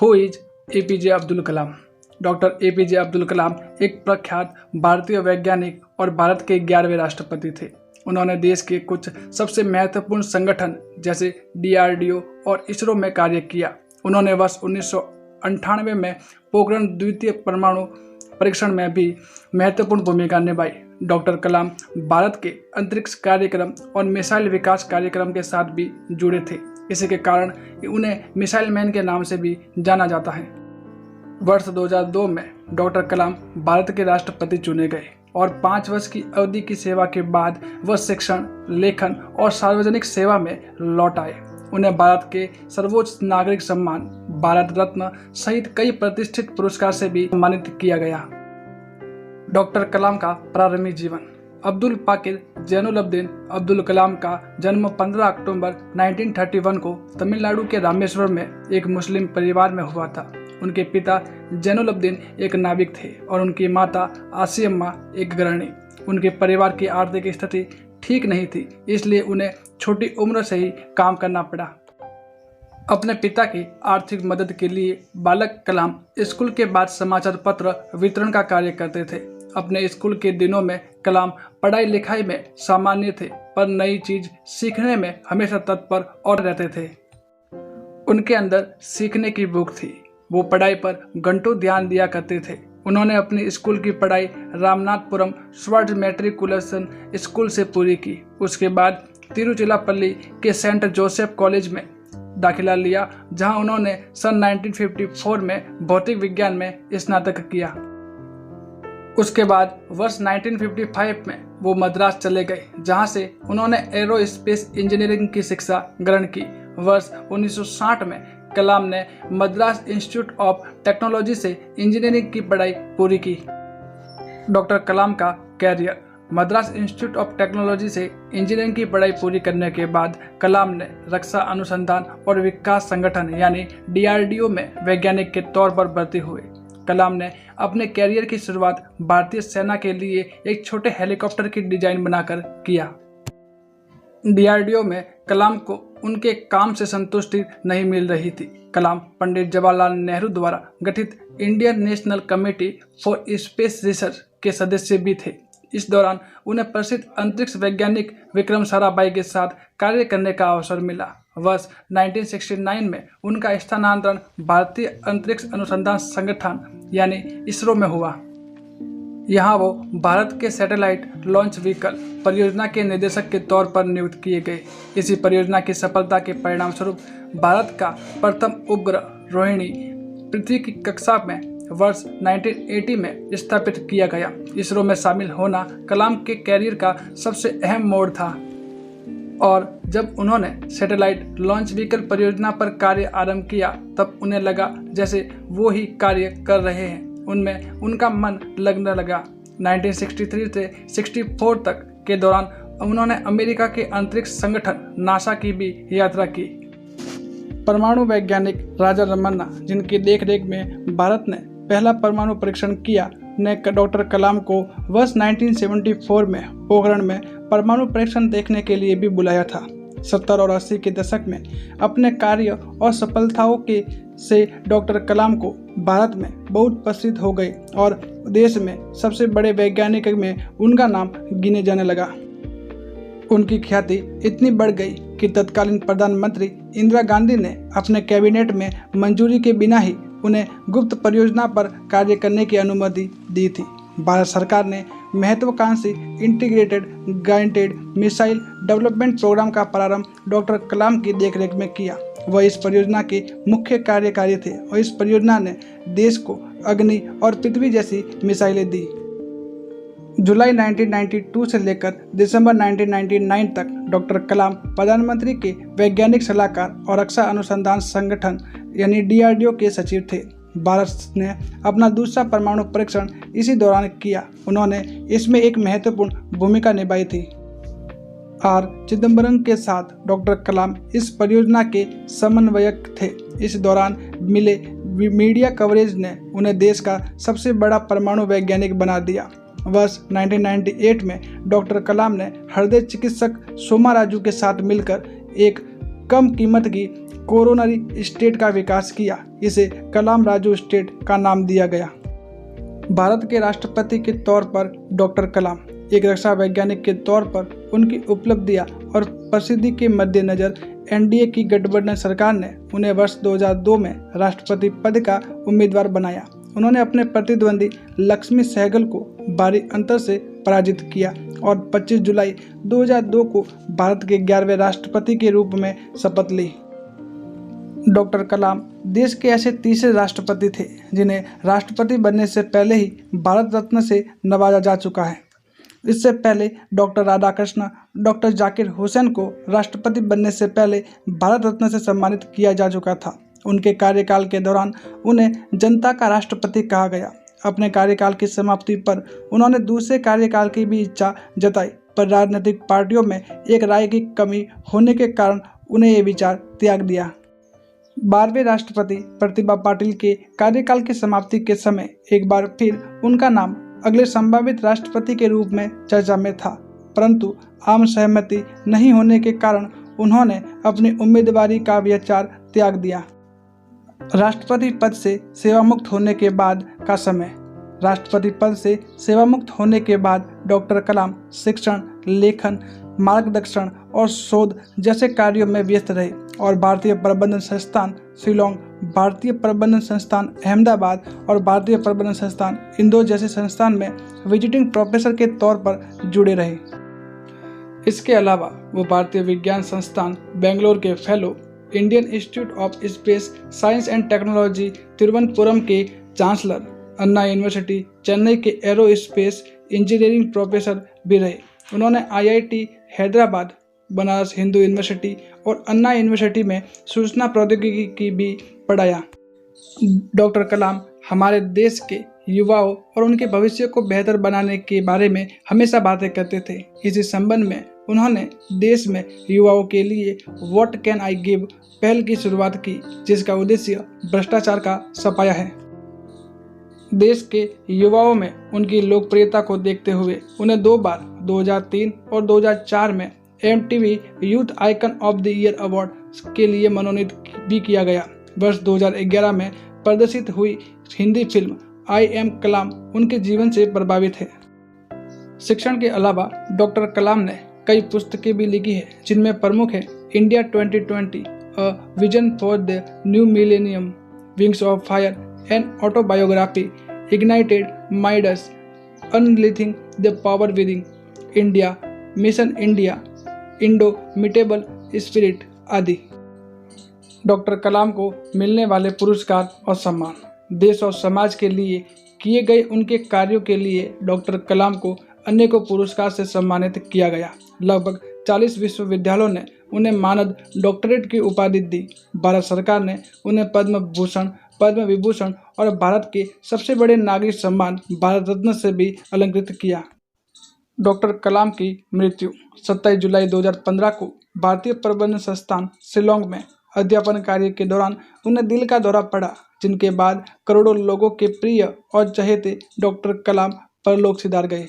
Who is APJ Abdul Kalam. Doctor APJ Abdul Kalam एक प्रख्यात भारतीय वैज्ञानिक और भारत के 11वें राष्ट्रपति थे। उन्होंने देश के कुछ सबसे महत्वपूर्ण संगठन जैसे डीआरडीओ और इसरो में कार्य किया। उन्होंने वर्ष 1998 में पोखरण द्वितीय परमाणु परीक्षण में भी महत्वपूर्ण भूमिका निभाई। डॉक्टर कलाम भारत के अंतरिक्ष कार्यक्रम और मिसाइल विकास कार्यक्रम के साथ भी जुड़े थे। इसी के कारण उन्हें मिसाइल मैन के नाम से भी जाना जाता है। वर्ष 2002 में डॉक्टर कलाम भारत के राष्ट्रपति चुने गए और 5 वर्ष की अवधि की सेवा के बाद वह शिक्षण, लेखन और सार्वजनिक सेवा में लौट आए। उन्हें भारत के सर्वोच्च नागरिक सम्मान भारत रत्न सहित कई प्रतिष्ठित पुरस्कार से भी सम्मानित किया गया। डॉक्टर कलाम का प्रारंभिक जीवन। अब्दुल पाकिर जैनुलब्दीन अब्दुल कलाम का जन्म 15 अक्टूबर 1931 को तमिलनाडु के रामेश्वरम में एक मुस्लिम परिवार में हुआ था। उनके पिता जैनुलब्दीन एक नाविक थे और उनकी माता आसियम्मा एक गृहिणी। उनके परिवार की आर्थिक स्थिति ठीक नहीं थी, इसलिए उन्हें छोटी उम्र से ही काम करना पड़ा। अपने पिता की आर्थिक मदद के लिए बालक कलाम स्कूल के बाद समाचार पत्र वितरण का कार्य करते थे। अपने स्कूल के दिनों में कलाम पढ़ाई लिखाई में सामान्य थे, पर नई चीज सीखने में हमेशा तत्पर और रहते थे। उनके अंदर सीखने की भूख थी। वो पढ़ाई पर घंटों ध्यान दिया करते थे। उन्होंने अपनी स्कूल की पढ़ाई रामनाथपुरम स्वर्ण मैट्रिकुलेशन स्कूल से पूरी की। उसके बाद तिरुचिरापल्ली के सेंट जोसेफ कॉलेज में दाखिला लिया, जहां उन्होंने सन 1954 में भौतिक विज्ञान में स्नातक किया। उसके बाद वर्ष 1955 में वो मद्रास चले गए, जहां से उन्होंने एरोस्पेस इंजीनियरिंग की शिक्षा ग्रहण की। वर्ष 1960 में कलाम ने मद्रास इंस्टीट्यूट ऑफ टेक्नोलॉजी से इंजीनियरिंग की पढ़ाई पूरी की। डॉक्टर कलाम का career. Madras institute of technology से इंजीनियरिंग की पढ़ाई पूरी करने के बाद कलाम ने रक्षा अनुसंधान और विकास संगठन यानी डीआरडीओ में वैज्ञानिक के तौर पर भर्ती हुए। कलाम ने अपने कैरियर की शुरुआत भारतीय सेना के लिए एक छोटे हेलीकॉप्टर की डिजाइन बनाकर किया। डीआरडीओ में कलाम को उनके काम से संतुष्टि नहीं मिल रही थी। कलाम पंडित जवाहरलाल नेहरू द्वारा गठित Indian national committee for space research के सदस्य भी थे। इस दौरान उन्हें प्रसिद्ध अंतरिक्ष वैज्ञानिक विक्रम साराभाई के साथ कार्य करने का अवसर मिला। वर्ष 1969 में उनका स्थानांतरण भारतीय अंतरिक्ष अनुसंधान संगठन यानी इसरो में हुआ। यहाँ वो भारत के सैटेलाइट लॉन्च व्हीकल परियोजना के निदेशक के तौर पर नियुक्त किए गए। इसी परियोजना की सफलता के परिणाम स्वरूप भारत का प्रथम उपग्रह रोहिणी पृथ्वी की कक्षा में वर्ष 1980 में स्थापित किया गया। इसरो में शामिल होना कलाम के कैरियर का सबसे अहम मोड़ था और जब उन्होंने सैटेलाइट लॉन्च व्हीकल परियोजना पर कार्य आरंभ किया, तब उन्हें लगा जैसे वो ही कार्य कर रहे हैं। उनमें उनका मन लगने लगा। 1963 से 64 तक के दौरान उन्होंने अमेरिका के अंतरिक्ष संगठन नासा की भी यात्रा की। परमाणु वैज्ञानिक राजा रमन्ना, जिनकी देखरेख में भारत ने पहला परमाणु परीक्षण किया, ने डॉक्टर कलाम को वर्ष 1974 में पोखरण में परमाणु परीक्षण देखने के लिए भी बुलाया था। 70 और 80 के दशक में अपने कार्य और सफलताओं के से डॉक्टर कलाम को भारत में बहुत प्रसिद्ध हो गए और देश में सबसे बड़े वैज्ञानिक में उनका नाम गिने जाने लगा। उनकी ख्याति इतनी बढ़ गई कि तत्कालीन प्रधानमंत्री इंदिरा गांधी ने अपने कैबिनेट में मंजूरी के बिना ही उन्हें गुप्त परियोजना पर कार्य करने की अनुमति दी थी। भारत सरकार ने महत्वाकांक्षी integrated guided missile development programme का प्रारंभ डॉक्टर कलाम की देखरेख में किया। वह इस परियोजना के मुख्य कार्यकारी थे और इस परियोजना ने देश को अग्नि और पृथ्वी जैसी मिसाइलें दी। जुलाई 1992 से लेकर दिसंबर 1999 तक डॉक्टर कलाम प्रधानमंत्री के वैज्ञानिक सलाहकार और रक्षा अनुसंधान संगठन यानी डीआरडीओ के सचिव थे। भारत ने अपना दूसरा परमाणु परीक्षण इसी दौरान किया। उन्होंने इसमें एक महत्वपूर्ण भूमिका निभाई थी। आर चिदम्बरम के साथ डॉक्टर कलाम इस परियोजना के समन्वयक थे। इस दौरान मिले मीडिया कवरेज ने उन्हें देश का सबसे बड़ा परमाणु वैज्ञानिक बना दिया। वर्ष 1998 में डॉक्टर कलाम ने हृदय चिकित्सक सोमा राजू के साथ मिलकर एक कम कीमत की कोरोनरी स्टेट का विकास किया। इसे कलाम राजू स्टेट का नाम दिया गया। भारत के राष्ट्रपति के तौर पर डॉक्टर कलाम एक रक्षा वैज्ञानिक के तौर पर उनकी उपलब्धियां और प्रसिद्धि के मद्देनज़र एनडीए की गठबंधन सरकार ने उन्हें वर्ष 2002 में राष्ट्रपति पद का उम्मीदवार बनाया। उन्होंने अपने प्रतिद्वंदी लक्ष्मी सहगल को भारी अंतर से पराजित किया और 25 जुलाई 2002 को भारत के 11वें राष्ट्रपति के रूप में शपथ ली। डॉक्टर कलाम देश के ऐसे तीसरे राष्ट्रपति थे जिन्हें राष्ट्रपति बनने से पहले ही भारत रत्न से नवाजा जा चुका है। इससे पहले डॉक्टर राधाकृष्ण डॉक्टर जाकिर हुसैन को राष्ट्रपति बनने से पहले भारत रत्न से सम्मानित किया जा चुका था। उनके कार्यकाल के दौरान उन्हें जनता का राष्ट्रपति कहा गया। अपने कार्यकाल की समाप्ति पर उन्होंने दूसरे कार्यकाल की भी इच्छा जताई, पर राजनीतिक पार्टियों में एक राय की कमी होने के कारण उन्हें ये विचार त्याग दिया। 12वें राष्ट्रपति प्रतिभा पाटिल के कार्यकाल की समाप्ति के समय एक बार फिर उनका नाम अगले संभावित राष्ट्रपति के रूप में चर्चा में था, परंतु आम सहमति नहीं होने के कारण उन्होंने अपनी उम्मीदवारी का विचार त्याग दिया। राष्ट्रपति पद से सेवामुक्त होने के बाद का समय। राष्ट्रपति पद से सेवामुक्त होने के बाद डॉक्टर कलाम शिक्षण, लेखन, मार्गदर्शन और शोध जैसे कार्यों में व्यस्त रहे और भारतीय प्रबंधन संस्थान शिलोंग, भारतीय प्रबंधन संस्थान अहमदाबाद और भारतीय प्रबंधन संस्थान इंदौर जैसे संस्थान में विजिटिंग प्रोफेसर के तौर पर जुड़े रहे। इसके अलावा वो भारतीय विज्ञान संस्थान बेंगलोर के fellow, Indian institute of space science and technology Thiruvananthapuram के चांसलर, अन्ना यूनिवर्सिटी चेन्नई के एरोस्पेस इंजीनियरिंग प्रोफेसर भी रहे। उन्होंने आईआईटी हैदराबाद, बनारस हिंदू यूनिवर्सिटी और अन्ना यूनिवर्सिटी में सूचना प्रौद्योगिकी की भी पढ़ाया। डॉक्टर कलाम हमारे देश के युवाओं और उनके भविष्य को बेहतर बनाने के बारे में हमेशा बातें करते थे। इसी संबंध में उन्होंने देश में युवाओं के लिए व्हाट कैन आई गिव पहल की शुरुआत की, जिसका उद्देश्य भ्रष्टाचार का सफाया है। देश के युवाओं में उनकी लोकप्रियता को देखते हुए उन्हें 2 बार 2003 और 2004 में MTV youth icon of the year award के लिए मनोनीत भी किया गया। वर्ष 2011 में प्रदर्शित हुई हिंदी फिल्म आई एम कलाम उनके जीवन से प्रभावित है। शिक्षण के अलावा डॉक्टर कलाम ने कई पुस्तकें भी लिखी है, जिनमें प्रमुख है India 2020, a vision for the new millennium, wings of fire, an autobiography, ignited minds, unleashing the power within India, mission India, indomitable spirit आदि। डॉक्टर कलाम को मिलने वाले पुरस्कार और सम्मान। देश और समाज के लिए किए गए उनके कार्यों के लिए डॉक्टर कलाम को अनेकों पुरस्कार से सम्मानित किया गया। लगभग 40 विश्वविद्यालयों ने उन्हें मानद डॉक्टरेट की उपाधि दी। भारत सरकार ने उन्हें पद्म भूषण, पद्म विभूषण और भारत के सबसे बड़े नागरिक सम्मान भारत रत्न से भी अलंकृत किया। डॉक्टर कलाम की मृत्यु 27 जुलाई 2015 को भारतीय प्रबंधन संस्थान शिलोंग में अध्यापन कार्य के दौरान उन्हें दिल का दौरा पड़ा, जिनके बाद करोड़ों लोगों के प्रिय और चहेते डॉक्टर कलाम परलोक सिधार गए।